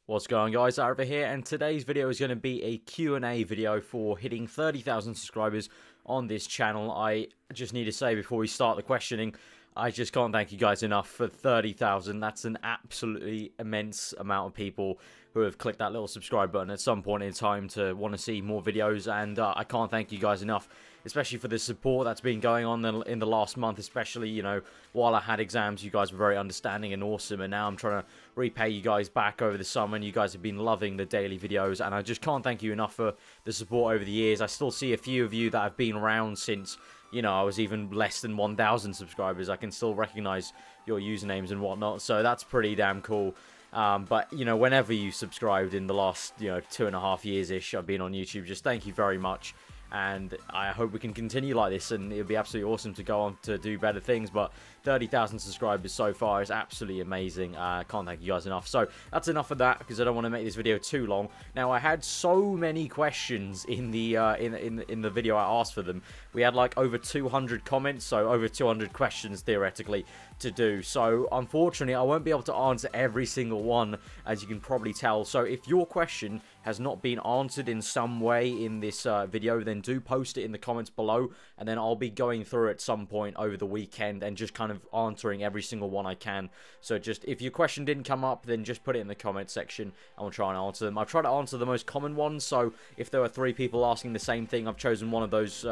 What's going on, guys? Aarava here, and today's video is going to be a Q&A video for hitting 30,000 subscribers on this channel. I just need to say before we start the questioning, I just can't thank you guys enough for 30,000. That's an absolutely immense amount of people who have clicked that little subscribe button at some point in time to want to see more videos, and I can't thank you guys enough, especially for the support that's been going on in the last month, especially, you know, while I had exams. You guys were very understanding and awesome, and now I'm trying to repay you guys back over the summer, and you guys have been loving the daily videos, and I just can't thank you enough for the support over the years. I still see a few of you that have been around since, you know, I was even less than 1,000 subscribers. I can still recognize your usernames and whatnot, so that's pretty damn cool. But, you know, whenever you subscribed in the last, you know, 2.5 years-ish I've been on YouTube, just thank you very much. And I hope we can continue like this, and it would be absolutely awesome to go on to do better things. But 30,000 subscribers so far is absolutely amazing. Can't thank you guys enough. So that's enough of that, because I don't want to make this video too long. Now, I had so many questions in the in the video I asked for them. We had like over 200 comments, so over 200 questions theoretically to do. So unfortunately, I won't be able to answer every single one, as you can probably tell. So if your question has not been answered in some way in this video, then do post it in the comments below, and then I'll be going through at some point over the weekend and just kind of answering every single one I can. So just, if your question didn't come up, then just put it in the comment section and we'll try and answer them. I've tried to answer the most common ones, so if there are 3 people asking the same thing, I've chosen one of those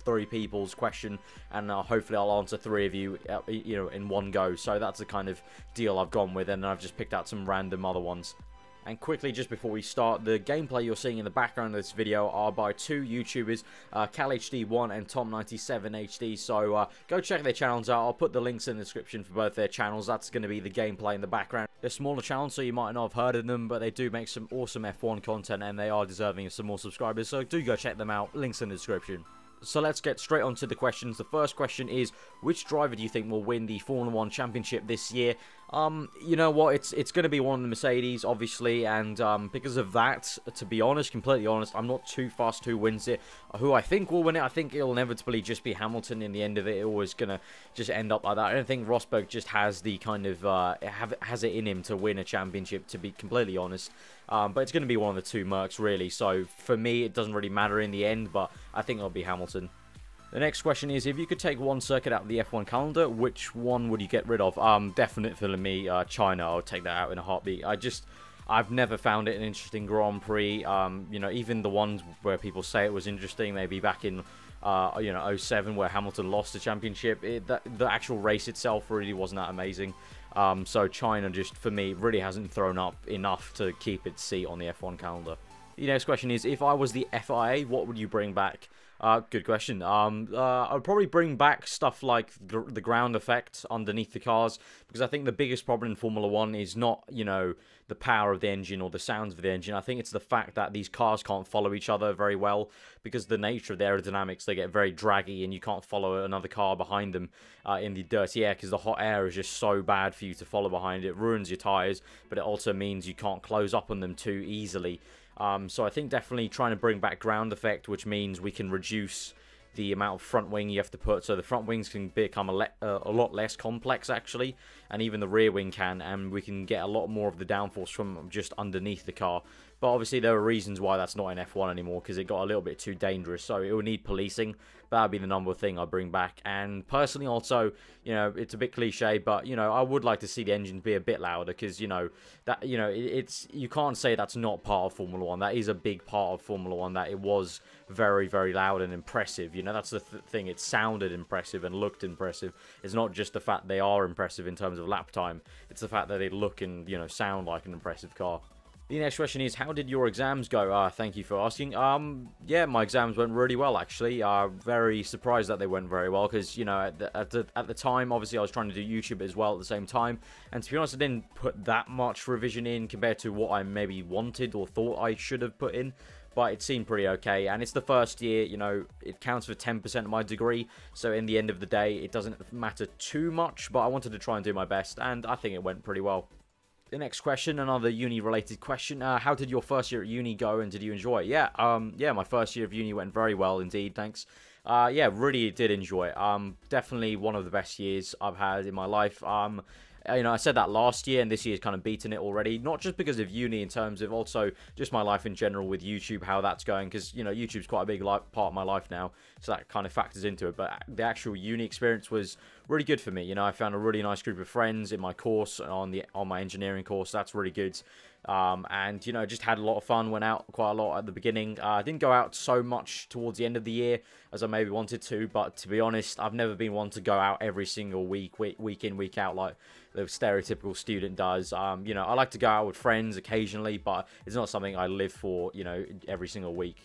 3 people's question, and hopefully I'll answer 3 of you, you know, in one go. So that's the kind of deal I've gone with, and I've just picked out some random other ones. And quickly, just before we start, the gameplay you're seeing in the background of this video are by 2 YouTubers, CalHD1 and Tom97HD, so go check their channels out. I'll put the links in the description for both their channels. That's going to be the gameplay in the background. They're smaller channels, so you might not have heard of them, but they do make some awesome F1 content, and they are deserving of some more subscribers, so do go check them out. Links in the description. So let's get straight on to the questions. The first question is, which driver do you think will win the Formula 1 Championship this year? You know what, it's going to be one of the Mercedes, obviously, and because of that, to be honest, completely honest, I'm not too fast who wins it. Who I think will win it, I think it'll inevitably just be Hamilton in the end of it. It always going to just end up like that. I don't think Rosberg just has the kind of, has it in him to win a championship, to be completely honest. But it's going to be one of the 2 Mercs, really, so for me, it doesn't really matter in the end, but I think it'll be Hamilton. The next question is, if you could take one circuit out of the F1 calendar, which one would you get rid of? Definitely for me, China. I would take that out in a heartbeat. I've never found it an interesting Grand Prix. You know, even the ones where people say it was interesting, maybe back in, you know, 07, where Hamilton lost the championship, the actual race itself really wasn't that amazing. So China, just for me, really hasn't thrown up enough to keep its seat on the F1 calendar. The next question is, if I was the FIA, what would you bring back? Good question. I'd probably bring back stuff like the ground effect underneath the cars, because I think the biggest problem in Formula 1 is not, you know, the power of the engine or the sounds of the engine. I think it's the fact that these cars can't follow each other very well, because the nature of the aerodynamics, they get very draggy, and you can't follow another car behind them in the dirty air, because the hot air is just so bad for you to follow behind. It ruins your tyres, but it also means you can't close up on them too easily. So I think definitely trying to bring back ground effect, which means we can reduce the amount of front wing you have to put, so the front wings can become a lot less complex, actually, and even the rear wing can, and we can get a lot more of the downforce from just underneath the car. But obviously there are reasons why that's not in F1 anymore, because it got a little bit too dangerous, so it would need policing. That would be the number one thing I'd bring back. And personally also, you know, it's a bit cliche, but, you know, I would like to see the engine be a bit louder, because, you know, that, you know, it's, you can't say that's not part of Formula 1. That is a big part of Formula 1, that it was very, very loud and impressive. You know, that's the thing. It sounded impressive and looked impressive. It's not just the fact they are impressive in terms of lap time. It's the fact that they look and, you know, sound like an impressive car. The next question is, how did your exams go? Thank you for asking. Yeah, my exams went really well, actually. Very surprised that they went very well, because, you know, at the time, obviously, I was trying to do YouTube as well at the same time, and to be honest, I didn't put that much revision in compared to what I maybe wanted or thought I should have put in, but it seemed pretty okay, and it's the first year, you know, it counts for 10% of my degree, so in the end of the day, it doesn't matter too much, but I wanted to try and do my best, and I think it went pretty well. The next question, another uni-related question. How did your first year at uni go, and did you enjoy it? Yeah, my first year of uni went very well indeed, thanks. Yeah, really did enjoy it. Definitely one of the best years I've had in my life. I said that last year, and this year's kind of beaten it already. Not just because of uni, in terms of also just my life in general with YouTube, how that's going. Because, YouTube's quite a big part of my life now, so that kind of factors into it. But the actual uni experience was really good for me. I found a really nice group of friends in my course, on my engineering course. That's really good. And, just had a lot of fun, went out quite a lot at the beginning. I didn't go out so much towards the end of the year as I maybe wanted to, but to be honest, I've never been one to go out every single week in, week out, like the stereotypical student does. I like to go out with friends occasionally, but it's not something I live for, every single week.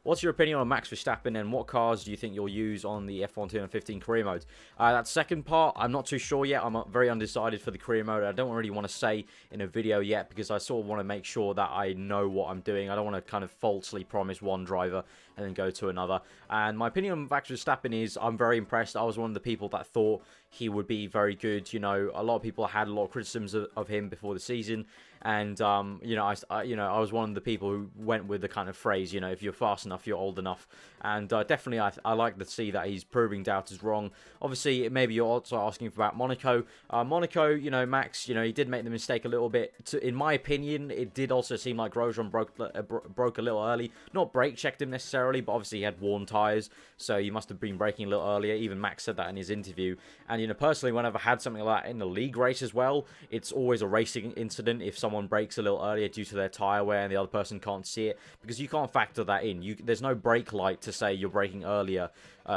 What's your opinion on Max Verstappen, and what cars do you think you'll use on the F1 2015 career mode? That second part, I'm not too sure yet. I'm very undecided for the career mode. I don't really want to say in a video yet, because I sort of want to make sure that I know what I'm doing. I don't want to kind of falsely promise one driver and then go to another. And my opinion on Max Verstappen is I'm very impressed. I was one of the people that thought he would be very good. A lot of people had a lot of criticisms of him before the season. And, I was one of the people who went with the kind of phrase, if you're fast enough, you're old enough. And definitely, I like to see that he's proving doubters wrong. Obviously, maybe you're also asking about Monaco. Monaco, Max, he did make the mistake a little bit. In my opinion, it did also seem like Grosjean broke a little early. Not brake checked him necessarily, but obviously he had worn tyres, so he must have been braking a little earlier. Even Max said that in his interview. And, personally, whenever I had something like that in the league race as well, it's always a racing incident if someone brakes a little earlier due to their tyre wear and the other person can't see it, because you can't factor that in. There's no brake light to say you're braking earlier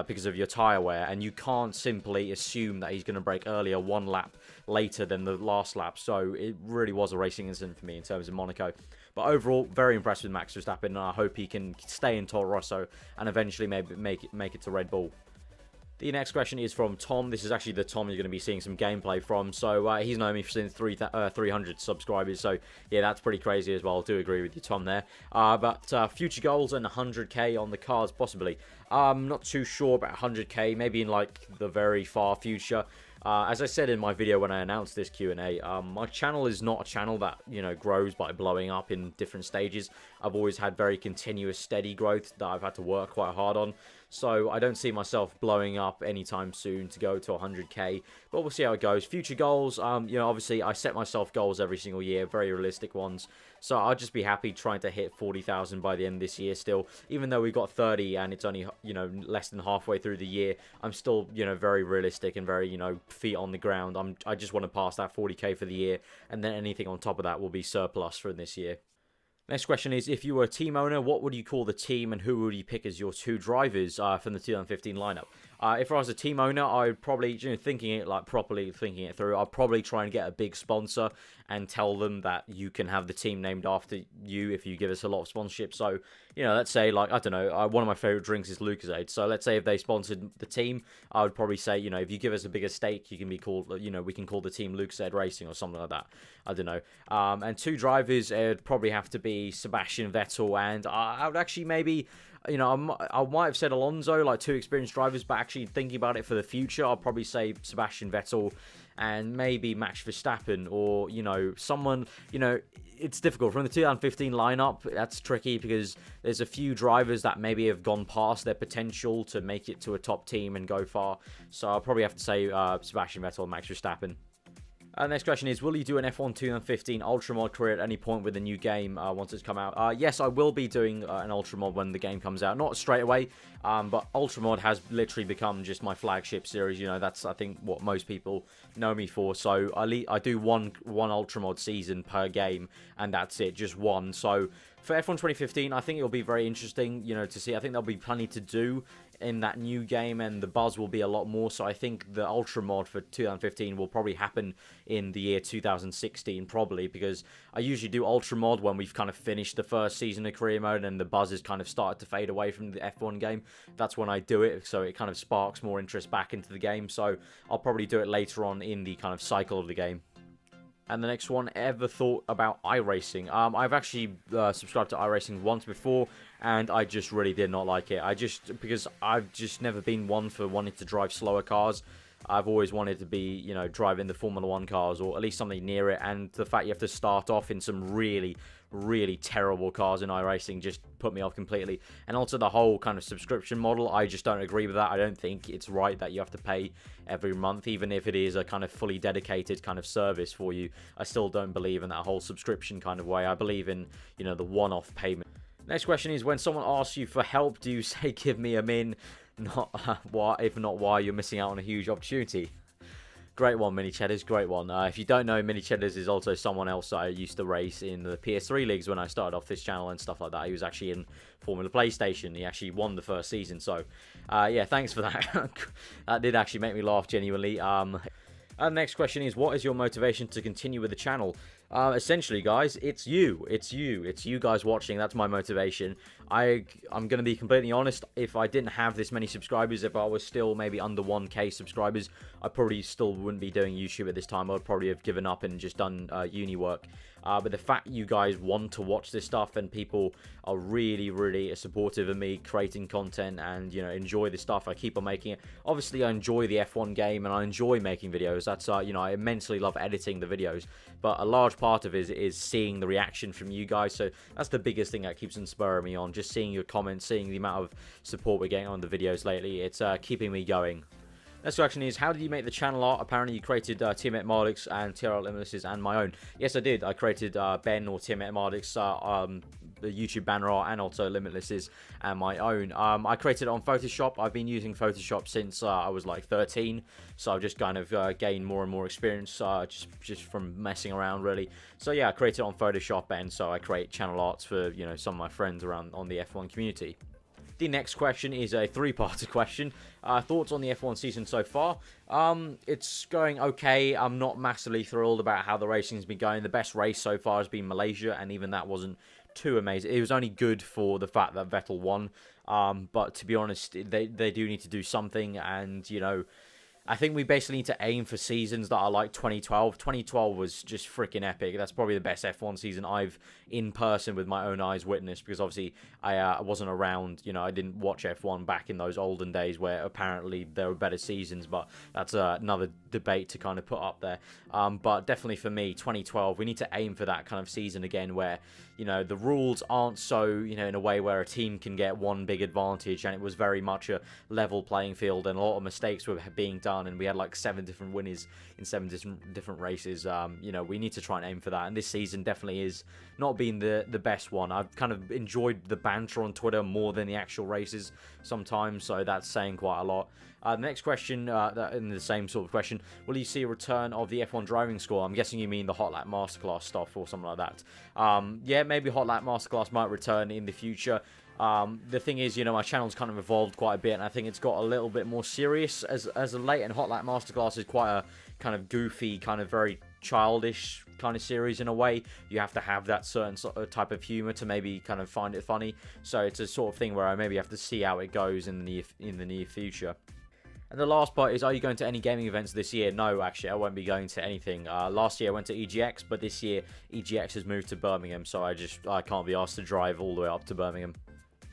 because of your tyre wear, and you can't simply assume that he's going to brake earlier one lap later than the last lap. So it really was a racing incident for me in terms of Monaco. But overall, very impressed with Max Verstappen, and I hope he can stay in Toro Rosso and eventually maybe make it to Red Bull. The next question is from Tom. This is actually the Tom you're going to be seeing some gameplay from. So he's known me since 300 subscribers. So yeah, that's pretty crazy as well. I do agree with you, Tom, there. But future goals and 100k on the cards, possibly. I'm not too sure about 100k. Maybe in like the very far future. As I said in my video when I announced this Q&A, my channel is not a channel that, grows by blowing up in different stages. I've always had very continuous, steady growth that I've had to work quite hard on. So I don't see myself blowing up anytime soon to go to 100k, but we'll see how it goes. Future goals, obviously I set myself goals every single year, very realistic ones. So I'll just be happy trying to hit 40,000 by the end of this year still. Even though we got 30 and it's only, less than halfway through the year, I'm still, very realistic and very, feet on the ground. I just want to pass that 40k for the year, and then anything on top of that will be surplus for this year. Next question is, if you were a team owner, what would you call the team, and who would you pick as your two drivers from the 2015 lineup? If I was a team owner, I would probably, properly thinking it through, I'd probably try and get a big sponsor and tell them that you can have the team named after you if you give us a lot of sponsorship. So, let's say, I don't know, one of my favorite drinks is Lucozade. So let's say if they sponsored the team, I would probably say, if you give us a bigger stake, you can be called, we can call the team Lucozade Racing or something like that. I don't know. And two drivers, it would probably have to be Sebastian Vettel, and I would actually maybe... I might have said Alonso, like two experienced drivers, but actually thinking about it for the future, I'll probably say Sebastian Vettel and maybe Max Verstappen, or, someone, it's difficult. From the 2015 lineup, that's tricky because there's a few drivers that maybe have gone past their potential to make it to a top team and go far. So I'll probably have to say Sebastian Vettel and Max Verstappen. Next question is, will you do an F1 2015 Ultra Mod career at any point with the new game once it's come out? Yes, I will be doing an Ultra Mod when the game comes out. Not straight away, but Ultra Mod has literally become just my flagship series. That's, I think, what most people know me for. So I do one Ultra Mod season per game, and that's it, just one. So for F1 2015, I think it'll be very interesting, to see. I think there'll be plenty to do in that new game, and the buzz will be a lot more. So I think the Ultra Mod for 2015 will probably happen in the year 2016, probably, because I usually do Ultra Mod when we've kind of finished the first season of career mode and the buzz has kind of started to fade away from the F1 game. That's when I do it, so it kind of sparks more interest back into the game. So I'll probably do it later on in the kind of cycle of the game. And the next one, ever thought about iRacing? I've actually subscribed to iRacing once before, and I just really did not like it. Because I've just never been one for wanting to drive slower cars. I've always wanted to be, you know, driving the Formula 1 cars, or at least something near it. And the fact you have to start off in some really terrible cars in iRacing just put me off completely. And also the whole kind of subscription model, I just don't agree with that. I don't think it's right that you have to pay every month, even if it is a kind of fully dedicated kind of service for you. I still don't believe in that whole subscription kind of way. I believe in, you know, the one-off payment. Next question is, when someone asks you for help, do you say give me a min? Not why, if not why, you're missing out on a huge opportunity. Great one, Mini Cheddars, great one. If you don't know, Mini Cheddars is also someone else I used to race in the PS3 leagues when I started off this channel and stuff like that. He was actually in Formula PlayStation. He actually won the first season, so yeah, thanks for that. That did actually make me laugh genuinely. Next question is, what is your motivation to continue with the channel? Essentially, guys, it's you guys watching. That's my motivation. I'm going to be completely honest. If I didn't have this many subscribers, if I was still maybe under 1k subscribers, I probably still wouldn't be doing YouTube at this time. I would probably have given up and just done uni work. But the fact you guys want to watch this stuff and people are really supportive of me creating content and, you know, enjoy the stuff, I keep on making it. Obviously, I enjoy the F1 game and I enjoy making videos. That's, you know, I immensely love editing the videos. But a large part of it is seeing the reaction from you guys. So that's the biggest thing that keeps inspiring me on. Just seeing your comments, seeing the amount of support we're getting on the videos lately. It's keeping me going. Next question is, how did you make the channel art? Apparently you created Teammate Mardix and TRL Limitlesses and my own. Yes, I did. I created Ben or Teammate Mardix, the YouTube banner art, and also Limitlesses and my own. I created it on Photoshop. I've been using Photoshop since I was like 13, so I've just kind of gained more and more experience just from messing around, really. So yeah, I created it on Photoshop, and so I create channel arts for, you know, some of my friends around on the F1 community. The next question is a three-parter question. Thoughts on the F1 season so far? It's going okay. I'm not massively thrilled about how the racing's been going. The best race so far has been Malaysia, and even that wasn't too amazing. It was only good for the fact that Vettel won. But to be honest, they do need to do something, and, you know, I think we basically need to aim for seasons that are like 2012. 2012 was just freaking epic. That's probably the best F1 season I've, in person with my own eyes, witnessed, because obviously I wasn't around. You know, I didn't watch F1 back in those olden days where apparently there were better seasons, but that's another debate to kind of put up there. But definitely for me, 2012, we need to aim for that kind of season again where, you know, the rules aren't so, you know, in a way where a team can get one big advantage, and it was very much a level playing field, and a lot of mistakes were being done, and we had like 7 different winners in 7 different races. You know, we need to try and aim for that, and this season definitely is not been the best one. I've kind of enjoyed the banter on Twitter more than the actual races sometimes, so that's saying quite a lot. The next question, in the same sort of question, will you see a return of the F1 driving school? I'm guessing you mean the Hot Lap Masterclass stuff or something like that. Yeah, maybe Hot Lap Masterclass might return in the future. The thing is, you know, my channel's kind of evolved quite a bit, and I think it's got a little bit more serious as of late, and Hot Lap Masterclass is quite a kind of goofy, kind of very childish kind of series in a way. You have to have that certain sort of type of humor to maybe kind of find it funny, so it's a sort of thing where I maybe have to see how it goes in the near future. And the last part is, are you going to any gaming events this year? No, actually, I won't be going to anything. Last year I went to EGX, but this year EGX has moved to Birmingham, so I can't be asked to drive all the way up to Birmingham.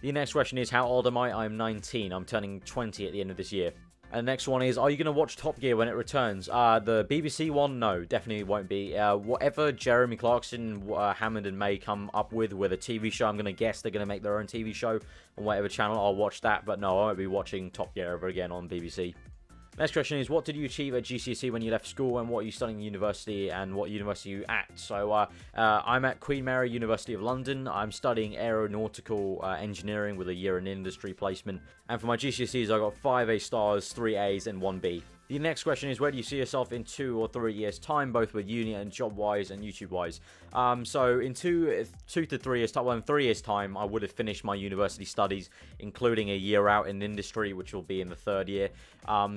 The next question is, how old am I? I'm 19. I'm turning 20 at the end of this year. And the next one is, are you going to watch Top Gear when it returns? The BBC one, no, definitely won't be. Whatever Jeremy Clarkson, Hammond and May come up with a TV show, I'm going to guess they're going to make their own TV show on whatever channel. I'll watch that, but no, I won't be watching Top Gear ever again on BBC. Next question is, what did you achieve at GCSE when you left school, and what are you studying at university, and what university are you at? So I'm at Queen Mary, University of London. I'm studying aeronautical engineering with a year in industry placement. And for my GCSEs, I got 5 A stars, 3 A's, and 1 B. The next question is, where do you see yourself in 2 or 3 years' time, both with uni and job-wise and YouTube-wise? So in 2 to 3 years' time, well, in 3 years' time, I would have finished my university studies, including a year out in industry, which will be in the 3rd year.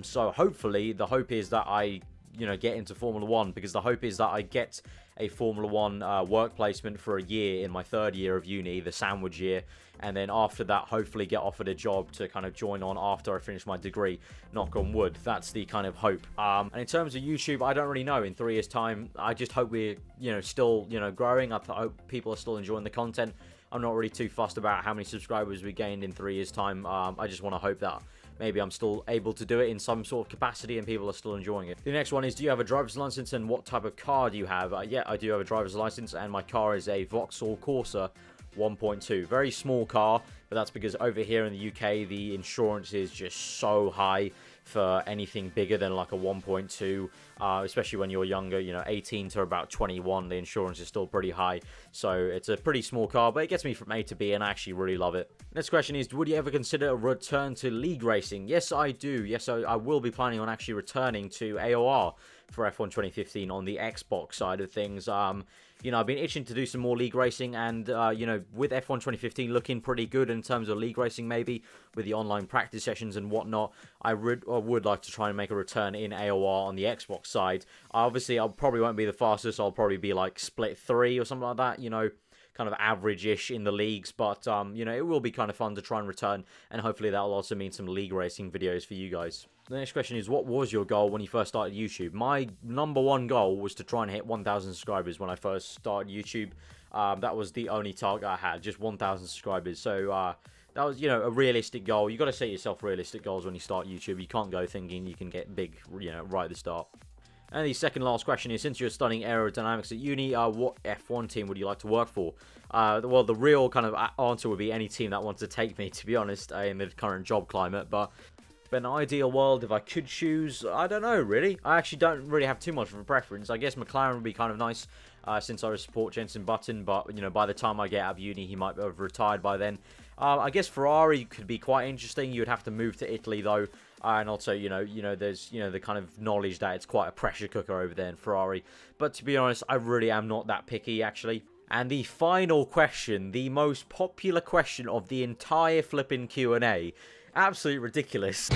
So hopefully, the hope is that I, you know, get into Formula 1, because the hope is that I get a Formula 1 work placement for a year in my 3rd year of uni, the sandwich year, and then after that hopefully get offered a job to kind of join on after I finish my degree, knock on wood. That's the kind of hope. And in terms of YouTube, I don't really know in 3 years' time. I just hope we're, you know, still, you know, growing. I hope people are still enjoying the content. I'm not really too fussed about how many subscribers we gained in 3 years' time. I just want to hope that maybe I'm still able to do it in some sort of capacity and people are still enjoying it. The next one is, do you have a driver's license and what type of car do you have? Yeah, I do have a driver's license and my car is a Vauxhall Corsa 1.2. Very small car, but that's because over here in the UK, the insurance is just so high for anything bigger than like a 1.2, especially when you're younger, you know, 18 to about 21, the insurance is still pretty high. So it's a pretty small car, but it gets me from A to B, and I actually really love it. Next question is, would you ever consider a return to league racing? Yes, I do. Yes, I will be planning on actually returning to AOR for F1 2015 on the Xbox side of things. You know, I've been itching to do some more league racing, and, you know, with F1 2015 looking pretty good in terms of league racing, maybe, with the online practice sessions and whatnot, I would like to try and make a return in AOR on the Xbox side. Obviously, I probably won't be the fastest. I'll probably be, like, split 3 or something like that, you know, kind of average-ish in the leagues, but, you know, it will be kind of fun to try and return, and hopefully that'll also mean some league racing videos for you guys. The next question is, what was your goal when you first started YouTube? My #1 goal was to try and hit 1,000 subscribers when I first started YouTube. That was the only target I had, just 1,000 subscribers. So that was, you know, a realistic goal. You got to set yourself realistic goals when you start YouTube. You can't go thinking you can get big, you know, right at the start. And the second last question is, since you're studying aerodynamics at uni, what F1 team would you like to work for? Well, the real kind of answer would be any team that wants to take me, to be honest, in the current job climate. But in an ideal world, if I could choose, I don't know, really. I actually don't really have too much of a preference. I guess Mclaren would be kind of nice, since I support Jenson Button, but, you know, by the time I get out of uni, he might have retired by then. I guess Ferrari could be quite interesting. You would have to move to Italy, though, and also, you know, there's, you know, the kind of knowledge that it's quite a pressure cooker over there in Ferrari. But to be honest, I really am not that picky, actually. And the final question, the most popular question of the entire flipping Q&A, absolutely ridiculous.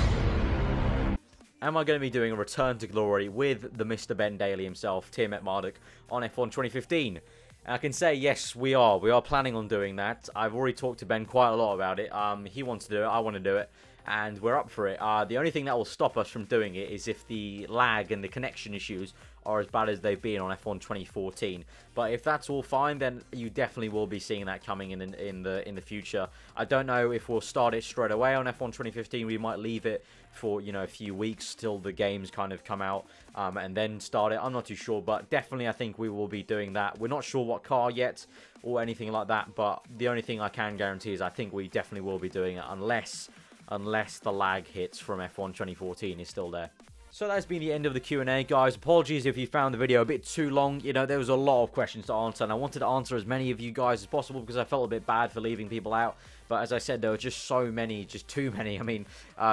Am I going to be doing a return to glory with the Mr. Ben Daly himself, Tiamat Marduk, on F1 2015? And I can say, yes, we are. We are planning on doing that. I've already talked to Ben quite a lot about it. He wants to do it. I want to do it. And we're up for it. The only thing that will stop us from doing it is if the lag and the connection issues are as bad as they've been on F1 2014. But if that's all fine, then you definitely will be seeing that coming in the future. I don't know if we'll start it straight away on F1 2015. We might leave it for, you know, a few weeks till the games kind of come out, and then start it. I'm not too sure, but definitely I think we will be doing that. We're not sure what car yet or anything like that, but the only thing I can guarantee is I think we definitely will be doing it, unless the lag hits from F1 2014 is still there. So that's been the end of the Q&A, guys. Apologies if you found the video a bit too long. You know, there was a lot of questions to answer, and I wanted to answer as many of you guys as possible because I felt a bit bad for leaving people out. But as I said, there were just so many, just too many. I mean,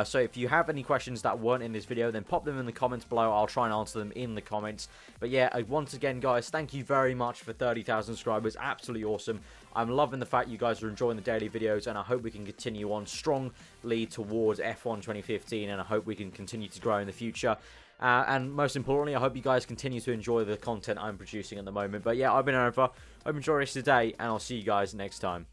so if you have any questions that weren't in this video, then pop them in the comments below. I'll try and answer them in the comments. But yeah, once again, guys, thank you very much for 30,000 subscribers. Absolutely awesome. I'm loving the fact you guys are enjoying the daily videos, and I hope we can continue on strongly towards F1 2015, and I hope we can continue to grow in the future. And most importantly, I hope you guys continue to enjoy the content I'm producing at the moment. But yeah, I've been Aarava. Hope you enjoy the rest of the day, and I'll see you guys next time.